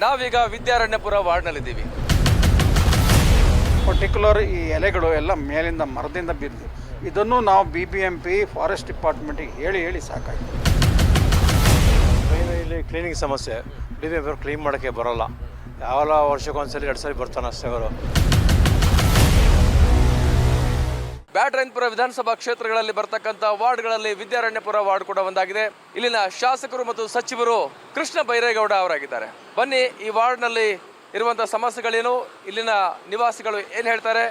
ನಾವೀಗ ವಿದ್ಯಾರಣ್ಯಪುರ ವಾರ್ಡ್ನಲ್ಲಿದ್ದೀವಿ. ಪರ್ಟಿಕ್ಯುಲರ್ ಈ ಎಲೆಗಳು ಎಲ್ಲ ಮೇಲಿಂದ ಮರದಿಂದ ಬಿದ್ದು, ಇದನ್ನು ನಾವು BBMP ಫಾರೆಸ್ಟ್ ಡಿಪಾರ್ಟ್ಮೆಂಟಿಗೆ ಹೇಳಿ ಸಾಕಾಯಿತು. ಇಲ್ಲಿ ಕ್ಲೀನಿಂಗ್ ಸಮಸ್ಯೆ, BBMP ಕ್ಲೀನ್ ಮಾಡೋಕ್ಕೆ ಬರೋಲ್ಲ. ಯಾವೆಲ್ಲ ವರ್ಷಕ್ಕೊಂದ್ಸಲಿ 2 ಸಲ ಬರ್ತಾನೆ ಅಷ್ಟೇ ಅವರು. ಬ್ಯಾಟರಾಯನಪುರ ವಿಧಾನಸಭಾ ಕ್ಷೇತ್ರಗಳಲ್ಲಿ ಬರ್ತಕ್ಕಂಥ ವಾರ್ಡ್ಗಳಲ್ಲಿ ವಿದ್ಯಾರಣ್ಯಪುರ ವಾರ್ಡ್ ಕೂಡ ಒಂದಾಗಿದೆ. ಇಲ್ಲಿನ ಶಾಸಕರು ಮತ್ತು ಸಚಿವರು ಕೃಷ್ಣ ಬೈರೇಗೌಡ ಅವರಾಗಿದ್ದಾರೆ. ಬನ್ನಿ, ಈ ವಾರ್ಡ್ನಲ್ಲಿ ಇರುವಂಥ ಸಮಸ್ಯೆಗಳೇನು, ಇಲ್ಲಿನ ನಿವಾಸಿಗಳು ಏನು ಹೇಳ್ತಾರೆ,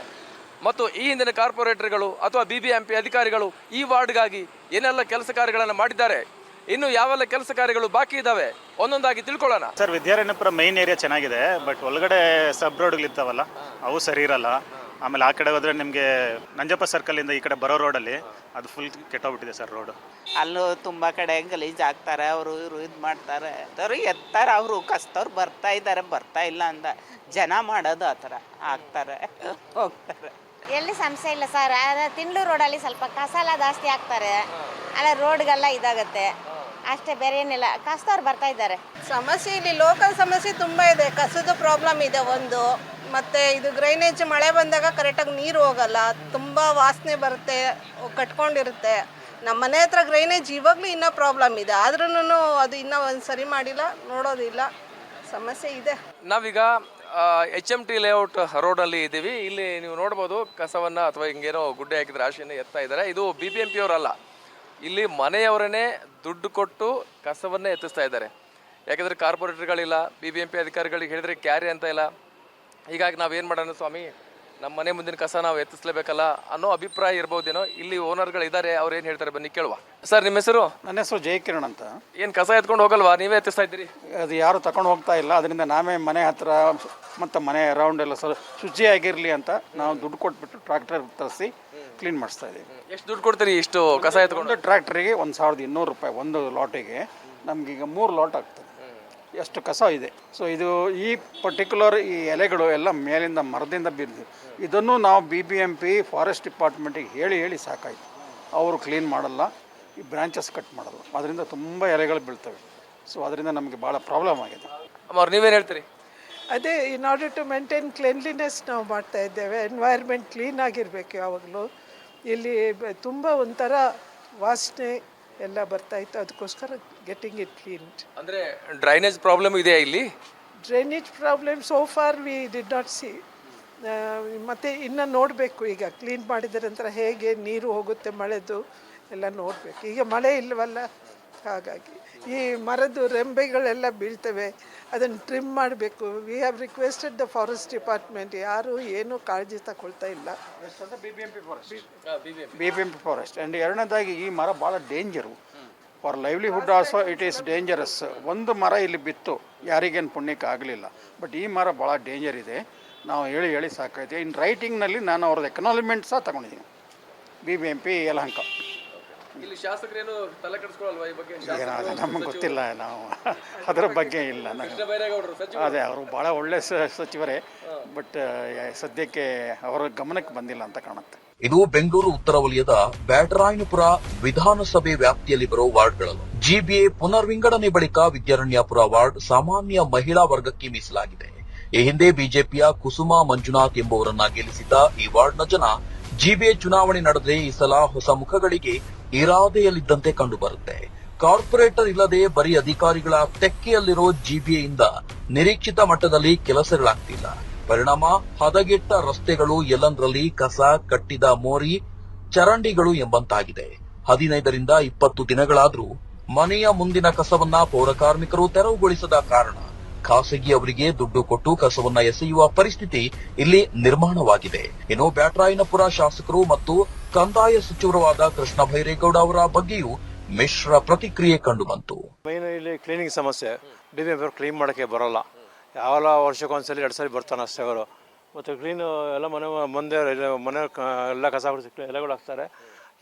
ಮತ್ತು ಈ ಹಿಂದಿನ ಕಾರ್ಪೊರೇಟರ್ಗಳು ಅಥವಾ BBMP ಅಧಿಕಾರಿಗಳು ಈ ವಾರ್ಡ್ಗಾಗಿ ಏನೆಲ್ಲ ಕೆಲಸ ಕಾರ್ಯಗಳನ್ನು ಮಾಡಿದ್ದಾರೆ, ಇನ್ನು ಯಾವೆಲ್ಲ ಕೆಲಸ ಕಾರ್ಯಗಳು ಬಾಕಿ ಇದ್ದಾವೆ, ಒಂದೊಂದಾಗಿ ತಿಳ್ಕೊಳ್ಳೋಣ. ಸರ್, ವಿದ್ಯಾರಣ್ಯಪುರ ಮೈನ್ ಏರಿಯಾ ಚೆನ್ನಾಗಿದೆ, ಬಟ್ ಒಳಗಡೆ ಸಬ್ ರೋಡ್ಗಳಿರ್ತಾವಲ್ಲ ಅವು ಸರಿ ಇರಲ್ಲ. ಆಮೇಲೆ ಆ ಕಡೆ ಹೋದರೆ ನಿಮಗೆ ನಂಜಪ್ಪ ಸರ್ಕಲಿಂದ ಈ ಕಡೆ ಬರೋ ರೋಡಲ್ಲಿ ಅದು ಫುಲ್ ಕೆಟ್ಟೋಗ್ಬಿಟ್ಟಿದೆ ಸರ್ ರೋಡು. ಅಲ್ಲೂ ತುಂಬ ಕಡೆ ಗಲೀಜು ಹಾಕ್ತಾರೆ, ಅವರು ಇವರು ಇದು ಮಾಡ್ತಾರೆ, ಅವರು ಎತ್ತಾರೆ, ಅವರು ಕಸ್ತವ್ರು ಬರ್ತಾ ಇಲ್ಲ ಅಂದ ಜನ ಮಾಡೋದು ಆ ಥರ ಹಾಕ್ತಾರೆ ಹೋಗ್ತಾರೆ. ಎಲ್ಲಿ ಸಮಸ್ಯೆ ಇಲ್ಲ ಸರ್. ತಿಂಡ್ಲು ರೋಡಲ್ಲಿ ಸ್ವಲ್ಪ ಕಸ ಎಲ್ಲ ಜಾಸ್ತಿ ಹಾಕ್ತಾರೆ, ಅಲ್ಲ ರೋಡ್ಗೆಲ್ಲ ಇದಾಗುತ್ತೆ ಅಷ್ಟೇ, ಬೇರೆ ಏನಿಲ್ಲ. ಕಸ್ತವ್ರು ಬರ್ತಾ ಇದ್ದಾರೆ. ಸಮಸ್ಯೆ ಇಲ್ಲಿ ಲೋಕಲ್ ಸಮಸ್ಯೆ ತುಂಬ ಇದೆ. ಕಸದ ಪ್ರಾಬ್ಲಮ್ ಇದೆ ಒಂದು, ಮತ್ತು ಇದು ಗ್ರೈನೇಜ್ ಮಳೆ ಬಂದಾಗ ಕರೆಕ್ಟಾಗಿ ನೀರು ಹೋಗಲ್ಲ, ತುಂಬ ವಾಸನೆ ಬರುತ್ತೆ, ಕಟ್ಕೊಂಡಿರುತ್ತೆ. ನಮ್ಮ ಮನೆ ಹತ್ರ ಗ್ರೈನೇಜ್ ಇವಾಗಲೂ ಇನ್ನೂ ಪ್ರಾಬ್ಲಮ್ ಇದೆ, ಆದ್ರೂ ಅದು ಇನ್ನೂ ಒಂದು ಸರಿ ಮಾಡಿಲ್ಲ, ನೋಡೋದಿಲ್ಲ, ಸಮಸ್ಯೆ ಇದೆ. ನಾವೀಗ HMT ಲೇಔಟ್ ರೋಡಲ್ಲಿ ಇದ್ದೀವಿ. ಇಲ್ಲಿ ನೀವು ನೋಡ್ಬೋದು ಕಸವನ್ನು ಅಥವಾ ಹಿಂಗೇನೋ ಗುಡ್ಡೆ ಹಾಕಿದ್ರೆ ರಾಶಿಯನ್ನು ಎತ್ತಾ ಇದ್ದಾರೆ. ಇದು BBMP ಅವರಲ್ಲ, ಇಲ್ಲಿ ಮನೆಯವರನ್ನೇ ದುಡ್ಡು ಕೊಟ್ಟು ಕಸವನ್ನೇ ಎತ್ತಿಸ್ತಾ ಇದ್ದಾರೆ. ಯಾಕೆಂದರೆ ಕಾರ್ಪೊರೇಟರ್ಗಳಿಲ್ಲ, BBMP ಅಧಿಕಾರಿಗಳಿಗೆ ಹೇಳಿದ್ರೆ ಕ್ಯಾರಿ ಅಂತ ಇಲ್ಲ. ಹೀಗಾಗಿ ನಾವೇನು ಮಾಡೋಣ ಸ್ವಾಮಿ, ನಮ್ಮ ಮನೆ ಮುಂದಿನ ಕಸ ನಾವು ಎತ್ತಿಸ್ಲೇಬೇಕಲ್ಲ ಅನ್ನೋ ಅಭಿಪ್ರಾಯ ಇರ್ಬೋದೇನೋ. ಇಲ್ಲಿ ಓನರ್ಗಳು ಇದ್ದಾರೆ, ಅವ್ರು ಏನು ಹೇಳ್ತಾರೆ ಬನ್ನಿ ಕೇಳುವ. ಸರ್, ನಿಮ್ಮ ಹೆಸರು? ನನ್ನ ಹೆಸರು ಜಯಕಿರಣ್ ಅಂತ. ಏನು ಕಸ ಎತ್ಕೊಂಡು ಹೋಗಲ್ವಾ, ನೀವೇ ಎತ್ತಿಸ್ತಾ ಇದ್ದೀರಿ? ಅದು ಯಾರು ತಗೊಂಡು ಹೋಗ್ತಾ ಇಲ್ಲ, ಅದರಿಂದ ನಾವೇ ಮನೆ ಹತ್ರ ಮತ್ತು ಮನೆ ಅರೌಂಡ್ ಎಲ್ಲ ಶುಚಿಯಾಗಿರಲಿ ಅಂತ ನಾವು ದುಡ್ಡು ಕೊಟ್ಬಿಟ್ಟು ಟ್ರಾಕ್ಟರ್ ತರಿಸಿ ಕ್ಲೀನ್ ಮಾಡಿಸ್ತಾ ಇದ್ದೀವಿ. ಎಷ್ಟು ದುಡ್ಡು ಕೊಡ್ತೀರಿ ಇಷ್ಟು ಕಸ ಎತ್ಕೊಂಡು? ಟ್ರ್ಯಾಕ್ಟರಿಗೆ 1200 ರೂಪಾಯಿ ಒಂದು ಲಾಟಿಗೆ. ನಮಗೀಗ 3 ಲಾಟ್ ಆಗ್ತದೆ, ಎಷ್ಟು ಕಸ ಇದೆ. ಸೊ ಇದು ಈ ಪರ್ಟಿಕ್ಯುಲರ್ ಈ ಎಲೆಗಳು ಎಲ್ಲ ಮೇಲಿಂದ ಮರದಿಂದ ಬಿದ್ದು, ಇದನ್ನು ನಾವು BBMP ಫಾರೆಸ್ಟ್ ಡಿಪಾರ್ಟ್ಮೆಂಟಿಗೆ ಹೇಳಿ ಸಾಕಾಯಿತು. ಅವರು ಕ್ಲೀನ್ ಮಾಡಲ್ಲ, ಈ ಬ್ರಾಂಚಸ್ ಕಟ್ ಮಾಡಲ್ಲ, ಅದರಿಂದ ತುಂಬ ಎಲೆಗಳು ಬೀಳ್ತವೆ. ಸೊ ಅದರಿಂದ ನಮಗೆ ಭಾಳ ಪ್ರಾಬ್ಲಮ್ ಆಗಿದೆ. ಅವ್ರು ನೀವೇನು ಹೇಳ್ತೀರಿ? ಅದೇ, in order to maintain cleanliness ನಾವು ಮಾಡ್ತಾ ಇದ್ದೇವೆ. ಎನ್ವೈರ್ಮೆಂಟ್ ಕ್ಲೀನ್ ಆಗಿರಬೇಕು ಯಾವಾಗಲೂ. ಇಲ್ಲಿ ತುಂಬ ಒಂಥರ ವಾಸನೆ ಎಲ್ಲ ಬರ್ತಾ ಇತ್ತು, ಅದಕ್ಕೋಸ್ಕರ ಗೆಟಿಂಗ್ ಇಟ್ ಕ್ಲೀನ್. ಅಂದರೆ ಡ್ರೈನೇಜ್ ಪ್ರಾಬ್ಲಮ್ ಇದೆಯಾ ಇಲ್ಲಿ? Drainage problem so for we did not C. ಮತ್ತು ಇನ್ನು ನೋಡಬೇಕು, ಈಗ ಕ್ಲೀನ್ ಮಾಡಿದ ನಂತರ ಹೇಗೆ ನೀರು ಹೋಗುತ್ತೆ ಮಳೆದು ಎಲ್ಲ ನೋಡಬೇಕು. ಈಗ ಮಳೆ ಇಲ್ಲವಲ್ಲ, ಹಾಗಾಗಿ ಈ ಮರದ್ದು ರೆಂಬೆಗಳೆಲ್ಲ ಬೀಳ್ತವೆ, ಅದನ್ನು ಟ್ರಿಮ್ ಮಾಡಬೇಕು. We have requested the forest department, ಯಾರು ಏನೂ ಕಾಳಜಿ ತಗೊಳ್ತಾ ಇಲ್ಲ. BBMP forest. ಆ್ಯಂಡ್ ಎರಡನೇದಾಗಿ ಈ ಮರ ಭಾಳ danger for livelihood also. It is dangerous. ಒಂದು ಮರ ಇಲ್ಲಿ ಬಿತ್ತು, ಯಾರಿಗೇನು ಪುಣ್ಯಕ್ಕೆ ಆಗಲಿಲ್ಲ, ಬಟ್ ಈ ಮರ ಭಾಳ ಡೇಂಜರ್ ಇದೆ. ನಾವು ಹೇಳಿ ಸಾಕೈತೆ. ಇನ್ ರೈಟಿಂಗ್ನಲ್ಲಿ ನಾನು ಅವ್ರದ್ದು ಎಕನಾಲಿಮೆಂಟ್ ಸಹ ತಗೊಂಡಿದ್ದೀನಿ, BBMP ಯಲಹಂಕ. ಇಲ್ಲಿ ಶಾಸಕರೇನು ತಲೆ ಕೆಡಿಸ್ಕೊಳ್ಳಲ್ವಾ ಈ ಬಗ್ಗೆ? ನಮಗೆ ಗೊತ್ತಿಲ್ಲ, ನಾವು ಅದರ ಬಗ್ಗೆ ಇಲ್ಲ. ಅದೇ, ಅವರು ಭಾಳ ಒಳ್ಳೆ ಸಚಿವರೇ, ಬಟ್ ಸದ್ಯಕ್ಕೆ ಅವರ ಗಮನಕ್ಕೆ ಬಂದಿಲ್ಲ ಅಂತ ಕಾಣುತ್ತೆ. ಇದು ಬೆಂಗಳೂರು ಉತ್ತರ ವಲಯದ ಬ್ಯಾಟರಾಯನಪುರ ವಿಧಾನಸಭೆ ವ್ಯಾಪ್ತಿಯಲ್ಲಿ ಬರುವ ವಾರ್ಡ್ಗಳು. GBA ಪುನರ್ವಿಂಗಡಣೆ ಬಳಿಕ ವಿದ್ಯಾರಣ್ಯಪುರ ವಾರ್ಡ್ ಸಾಮಾನ್ಯ ಮಹಿಳಾ ವರ್ಗಕ್ಕೆ ಮೀಸಲಾಗಿದೆ. ಈ ಹಿಂದೆ ಬಿಜೆಪಿಯ ಕುಸುಮಾ ಮಂಜುನಾಥ್ ಎಂಬುವರನ್ನ ಗೆಲ್ಲಿಸಿದ್ದ ಈ ವಾರ್ಡ್ನ ಜನ GBA ಚುನಾವಣೆ ನಡೆದರೆ ಈ ಸಲ ಹೊಸ ಮುಖಗಳಿಗೆ ಇರಾದೆಯಲ್ಲಿದ್ದಂತೆ ಕಂಡುಬರುತ್ತೆ. ಕಾರ್ಪೊರೇಟರ್ ಇಲ್ಲದೆ ಬರೀ ಅಧಿಕಾರಿಗಳ ತೆಕ್ಕೆಯಲ್ಲಿರೋ GBAಯಿಂದ ನಿರೀಕ್ಷಿತ ಮಟ್ಟದಲ್ಲಿ ಕೆಲಸಗಳಾಗ್ತಿಲ್ಲ. ಪರಿಣಾಮ ಹದಗೆಟ್ಟ ರಸ್ತೆಗಳು, ಎಲ್ಲಂದ್ರಲ್ಲಿ ಕಸ, ಕಟ್ಟಿದ ಮೋರಿ, ಚರಂಡಿಗಳು ಎಂಬಂತಾಗಿದೆ. 15ರಿಂದ 20 ದಿನಗಳಾದ್ರೂ ಮನೆಯ ಮುಂದಿನ ಕಸವನ್ನ ಪೌರಕಾರ್ಮಿಕರು ತೆರವುಗೊಳಿಸದ ಕಾರಣ ಖಾಸಗಿಯವರಿಗೆ ದುಡ್ಡು ಕೊಟ್ಟು ಕಸವನ್ನ ಎಸೆಯುವ ಪರಿಸ್ಥಿತಿ ಇಲ್ಲಿ ನಿರ್ಮಾಣವಾಗಿದೆ. ಇನ್ನು ಬ್ಯಾಟರಾಯನಪುರ ಶಾಸಕರು ಮತ್ತು ಕಂದಾಯ ಸಚಿವರೂ ಆದ ಕೃಷ್ಣ ಬೈರೇಗೌಡ ಅವರ ಬಗ್ಗೆಯೂ ಮಿಶ್ರ ಪ್ರತಿಕ್ರಿಯೆ ಕಂಡುಬಂತು. ಮೈನ್ ಇಲ್ಲಿ ಕ್ಲೀನಿಂಗ್ ಸಮಸ್ಯೆ, BBMP ಕ್ಲೀನ್ ಮಾಡೋಕ್ಕೆ ಬರೋಲ್ಲ. ಯಾವೆಲ್ಲ ವರ್ಷಕ್ಕೊಂದ್ಸಲಿ 2 ಸಲ ಬರ್ತಾನೆ ಅಷ್ಟೇ ಅವರು. ಮತ್ತು ಕ್ಲೀನು ಎಲ್ಲ ಮನೆ ಎಲ್ಲ ಕಸ ಎಲೆಗಳು ಹಾಕ್ತಾರೆ,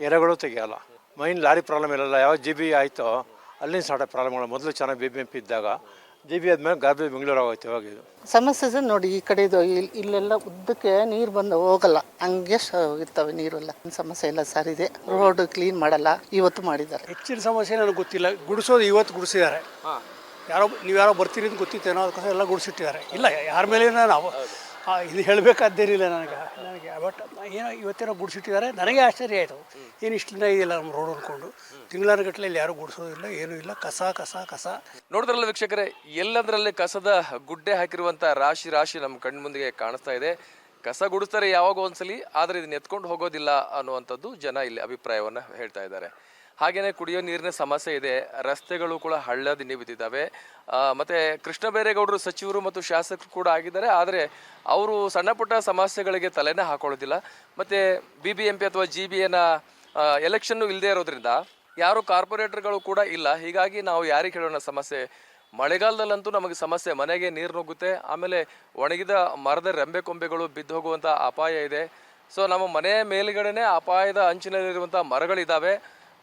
ಎಲೆಗಳು ತೆಗಿಯಲ್ಲ. ಮೈನ್ ಲಾರಿ ಪ್ರಾಬ್ಲಮ್ ಇರಲ್ಲ. ಯಾವ GB ಆಯಿತೋ ಅಲ್ಲಿಂದ ಸ್ಟಾರ್ಟ್ ಪ್ರಾಬ್ಲಮ್ಗಳು. ಮೊದಲು ಚೆನ್ನಾಗಿ BBMP ಇದ್ದಾಗ, GB ಆದಮೇಲೆ ಗಾರ್ಬೇಜ್ ಬೆಂಗಳೂರು ಆಗೋಯ್ತು. ಇವಾಗ ಇದು ಸಮಸ್ಯೆ ನೋಡಿ, ಈ ಕಡೆ ಇದು ಇಲ್ಲೆಲ್ಲ ಉದ್ದಕ್ಕೆ ನೀರು ಬಂದು ಹೋಗಲ್ಲ, ಹಂಗೆ ಇರ್ತವೆ ನೀರೆಲ್ಲ. ಸಮಸ್ಯೆ ಇಲ್ಲ ಸರ್, ಇದೆ. ರೋಡ್ ಕ್ಲೀನ್ ಮಾಡಲ್ಲ, ಇವತ್ತು ಮಾಡಿದ್ದಾರೆ. ಹೆಚ್ಚಿನ ಸಮಸ್ಯೆ ನನಗೆ ಗೊತ್ತಿಲ್ಲ. ಗುಡಿಸೋದು ಇವತ್ತು ಗುಡಿಸಿದ್ದಾರೆ, ನೀವು ಯಾರೋ ಬರ್ತೀರಿ ಅಂತ ಗೊತ್ತಿತ್ತೇನೋ ಅದಕ್ಕೋಸ್ಕರ ಎಲ್ಲ ಗುಡಿಸಿಟ್ಟಿದ್ದಾರೆ. ಇಲ್ಲ ಯಾರ ಮೇಲೆ ನಾವು ಇದು ಹೇಳಬೇಕಾದ್ದೇನಿಲ್ಲ ನನಗೆ ಬಟ್ ಏನೋ ಇವತ್ತೇನೋ ಗುಡಿಸಿಟ್ಟಿದ್ದಾರೆ. ನನಗೆ ಆಶ್ಚರ್ಯ ಆಯಿತು, ಏನು ಇಷ್ಟು ದಿನ ಇದೆಯಲ್ಲ ನಮ್ಮ ರೋಡ್ ಅಂದ್ಕೊಂಡು. ತಿಂಗಳಾನ ಗಟ್ಟಲೆ ಯಾರೂ ಗುಡಿಸೋದಿಲ್ಲ, ಏನೂ ಇಲ್ಲ, ಕಸ ಕಸ ಕಸ. ನೋಡಿದ್ರಲ್ಲ ವೀಕ್ಷಕರೇ, ಎಲ್ಲದರಲ್ಲಿ ಕಸದ ಗುಡ್ಡೆ ಹಾಕಿರುವಂಥ ರಾಶಿ ರಾಶಿ ನಮ್ಮ ಕಣ್ಮುಂದಿಗೆ ಕಾಣಿಸ್ತಾ ಇದೆ. ಕಸ ಗುಡಿಸ್ತಾರೆ ಯಾವಾಗ ಒಂದ್ಸಲಿ, ಆದರೆ ಇದನ್ನ ಎತ್ಕೊಂಡು ಹೋಗೋದಿಲ್ಲ ಅನ್ನುವಂಥದ್ದು ಜನ ಇಲ್ಲಿ ಅಭಿಪ್ರಾಯವನ್ನು ಹೇಳ್ತಾ ಇದ್ದಾರೆ. ಹಾಗೆಯೇ ಕುಡಿಯೋ ನೀರಿನ ಸಮಸ್ಯೆ ಇದೆ, ರಸ್ತೆಗಳು ಕೂಡ ಹಳ್ಳದಿ ಬಿದ್ದಿದ್ದಾವೆ. ಮತ್ತು ಕೃಷ್ಣ ಬೈರೇಗೌಡರು ಸಚಿವರು ಮತ್ತು ಶಾಸಕರು ಕೂಡ ಆಗಿದ್ದಾರೆ, ಆದರೆ ಅವರು ಸಣ್ಣ ಪುಟ್ಟ ಸಮಸ್ಯೆಗಳಿಗೆ ತಲೆನೇ ಹಾಕೊಳ್ಳೋದಿಲ್ಲ. ಮತ್ತು BBMP ಅಥವಾ GBAನ ಎಲೆಕ್ಷನ್ನು ಇಲ್ಲದೆ ಇರೋದ್ರಿಂದ ಯಾರು ಕಾರ್ಪೊರೇಟರ್ಗಳು ಕೂಡ ಇಲ್ಲ. ಹೀಗಾಗಿ ನಾವು ಯಾರಿಗೆ ಹೇಳೋಣ ಸಮಸ್ಯೆ? ಮಳೆಗಾಲದಲ್ಲಂತೂ ನಮಗೆ ಸಮಸ್ಯೆ, ಮನೆಗೆ ನೀರು ನುಗ್ಗುತ್ತೆ, ಆಮೇಲೆ ಒಣಗಿದ ಮರದ ರೆಂಬೆ ಕೊಂಬೆಗಳು ಬಿದ್ದು ಹೋಗುವಂಥ ಅಪಾಯ ಇದೆ. ಸೊ ನಮ್ಮ ಮನೆಯ ಮೇಲುಗಡೆನೇ ಅಪಾಯದ ಅಂಚಿನಲ್ಲಿರುವಂಥ ಮರಗಳಿದ್ದಾವೆ.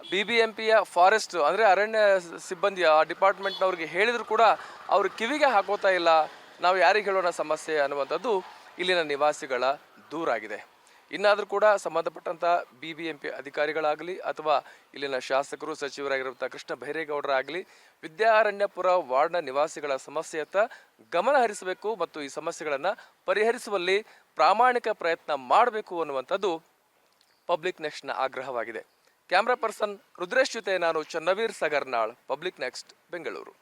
BBMPಯ ಫಾರೆಸ್ಟ್ ಅಂದರೆ ಅರಣ್ಯ ಸಿಬ್ಬಂದಿ ಆ ಡಿಪಾರ್ಟ್ಮೆಂಟ್ನವ್ರಿಗೆ ಹೇಳಿದ್ರು ಕೂಡ ಅವರು ಕಿವಿಗೆ ಹಾಕೋತಾ ಇಲ್ಲ. ನಾವು ಯಾರಿಗೆ ಹೇಳೋಣ ಸಮಸ್ಯೆ ಅನ್ನುವಂಥದ್ದು ಇಲ್ಲಿನ ನಿವಾಸಿಗಳ ದೂರಾಗಿದೆ. ಇನ್ನಾದರೂ ಕೂಡ ಸಂಬಂಧಪಟ್ಟಂಥ BBMP ಅಧಿಕಾರಿಗಳಾಗಲಿ ಅಥವಾ ಇಲ್ಲಿನ ಶಾಸಕರು ಸಚಿವರಾಗಿರುವಂಥ ಕೃಷ್ಣ ಬೈರೇಗೌಡರಾಗಲಿ ವಿದ್ಯಾರಣ್ಯಪುರ ವಾರ್ಡ್ನ ನಿವಾಸಿಗಳ ಸಮಸ್ಯೆಯತ್ತ ಗಮನ ಹರಿಸಬೇಕು ಮತ್ತು ಈ ಸಮಸ್ಯೆಗಳನ್ನು ಪರಿಹರಿಸುವಲ್ಲಿ ಪ್ರಾಮಾಣಿಕ ಪ್ರಯತ್ನ ಮಾಡಬೇಕು ಅನ್ನುವಂಥದ್ದು ಪಬ್ಲಿಕ್ ನೆಕ್ಸ್ಟ್ನ ಆಗ್ರಹವಾಗಿದೆ. ಕ್ಯಾಮ್ರಾ ಪರ್ಸನ್ ರುದ್ರೇಶ್ ಜೊತೆ ನಾನು ಚನ್ನವೀರ್ ಸಗರ್ನಾಳ್, ಪಬ್ಲಿಕ್ ನೆಕ್ಸ್ಟ್, ಬೆಂಗಳೂರು.